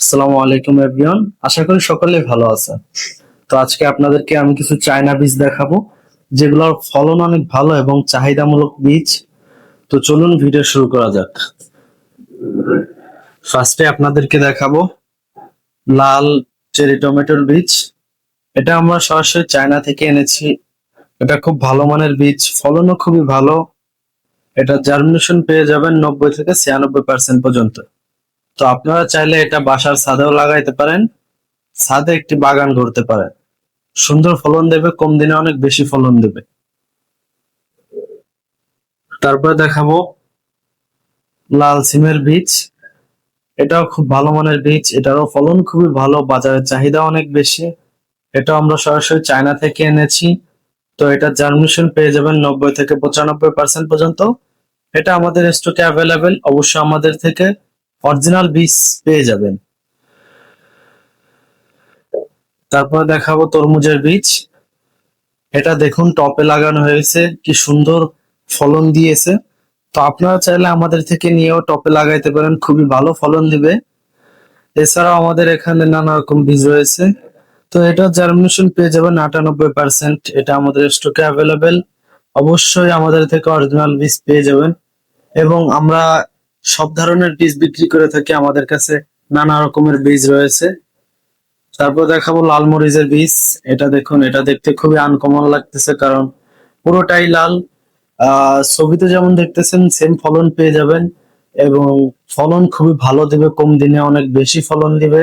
আসসালামু আলাইকুম এভরিওয়ান, আশা করি সকলে ভালো আছেন। তো আজকে আপনাদেরকে আমি কিছু চায়না বীজ দেখাবো, যেগুলোর ফলন অনেক ভালো এবং চাহিদামূলক বীজ। তো চলুন ভিডিও শুরু করা যাক। ফার্স্টে আপনাদেরকে দেখাবো লাল চেরি টমেটোর বীজ। এটা আমরা সরাসরি চায়না থেকে এনেছি। এটা খুব ভালো মানের বীজ, ফলনও খুবই ভালো। এটা জার্মিনেশন পেয়ে যাবেন 90 থেকে 96% পর্যন্ত। তো আপনারা চাইলে এটা বাসার ছাদেও লাগাইতে পারেন, ছাদে একটি বাগান করতে পারেন। সুন্দর ফলন দেবে, কম দিনে অনেক বেশি ফলন দেবে। তারপরে দেখাবো লাল সিমের বীজ। এটাও খুব ভালো মানের বীজ, এটারও ফলন খুবই ভালো, বাজারের চাহিদা অনেক বেশি। এটা আমরা সরাসরি চায়না থেকে এনেছি। তো এটা জার্মিনেশন পেয়ে যাবেন 90 থেকে 95% পর্যন্ত। এটা আমাদের স্টকে অ্যাভেলেবেল, অবশ্যই আমাদের থেকে অরিজিনাল বীজ পেয়ে যাবেন। তারপরে দেখাবো তরমুজের বীজ। এটা দেখুন টপে লাগানো হয়েছে, কি সুন্দর ফলন দিয়েছে। তো আপনারা চাইলে আমাদের থেকে নিয়েও টপে লাগাইতে পারেন, খুবই ভালো ফলন দিবে। এছাড়াও আমাদের এখানে নানা রকম বীজ রয়েছে। তো এটা জার্মিনেশন পেয়ে যাবেন 98%। এটা আমাদের স্টকে অ্যাভেলেবেল, অবশ্যই আমাদের থেকে অরিজিনাল বীজ পেয়ে যাবেন। এবং আমরা সব ধরনের বীজ বিক্রি করে থাকি, আমাদের কাছে নানা রকমের বীজ রয়েছে। তারপর দেখাবো লাল মরিচের বীজ। এটা দেখুন, এটা দেখতে খুবই আনকমন লাগতেছে, কারণ পুরোটাই লাল। ছবিতে যেমন দেখতেছেন সেম ফলন পেয়ে যাবেন, এবং ফলন খুবই ভালো দিবে, কম দিনে অনেক বেশি ফলন দিবে।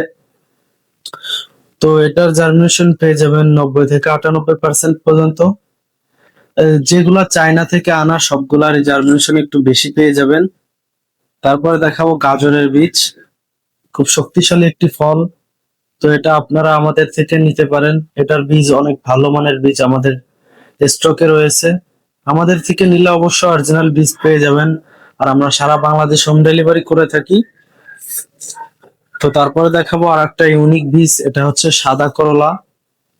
তো এটার জার্মিনেশন পেয়ে যাবেন 90 থেকে 98% পর্যন্ত। যেগুলা চায়না থেকে আনা সবগুলার জার্মিনেশন একটু বেশি পেয়ে যাবেন। তারপরে দেখাবো গাজরের বীজ। খুব শক্তিশালী একটি ফল। তো এটা আপনারা আমাদের থেকে নিতে পারেন, এটার বীজ অনেক ভালো মানের বীজ আমাদের স্টকে রয়েছে। আমাদের থেকে নিলে অবশ্যই অরিজিনাল বীজ পেয়ে যাবেন, আর আমরা সারা বাংলাদেশ হোম ডেলিভারি করে থাকি। তো তারপরে দেখাবো আর একটা ইউনিক বীজ, এটা হচ্ছে সাদা করলা।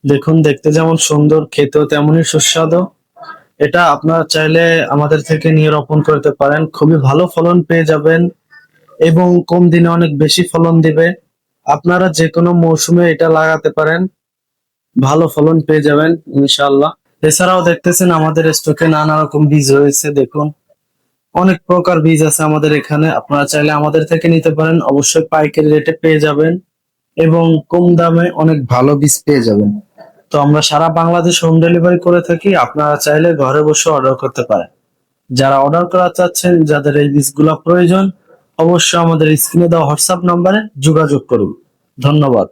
দেখুন দেখতে যেমন সুন্দর, খেতেও তেমনই সুস্বাদু। এটা আপনারা চাইলে আমাদের থেকে নিয়ে রোপণ করতে পারেন, খুবই ভালো ফলন পেয়ে যাবেন, এবং কম দিনে অনেক বেশি ফলন দিবে। আপনারা যে কোনো মৌসুমে এটা লাগাতে পারেন, ভালো ফলন পেয়ে যাবেন ইনশাআল্লাহ। এছাড়াও দেখতেছেন আমাদের স্টকে নানা রকম বীজ রয়েছে। দেখুন অনেক প্রকার বীজ আছে আমাদের এখানে, আপনারা চাইলে আমাদের থেকে নিতে পারেন, অবশ্যই পাইকারি রেটে পেয়ে যাবেন, এবং কম দামে অনেক ভালো বীজ পেয়ে যাবেন। তো আমরা সারা বাংলাদেশ হোম ডেলিভারি করে থাকি, আপনারা চাইলে ঘরে বসে অর্ডার করতে পারেন। যারা অর্ডার করা চাচ্ছেন, যাদের এই বীজগুলো প্রয়োজন, অবশ্যই আমাদের স্ক্রিনে দেওয়া হোয়াটসঅ্যাপ নম্বরে যোগাযোগ করুন। ধন্যবাদ।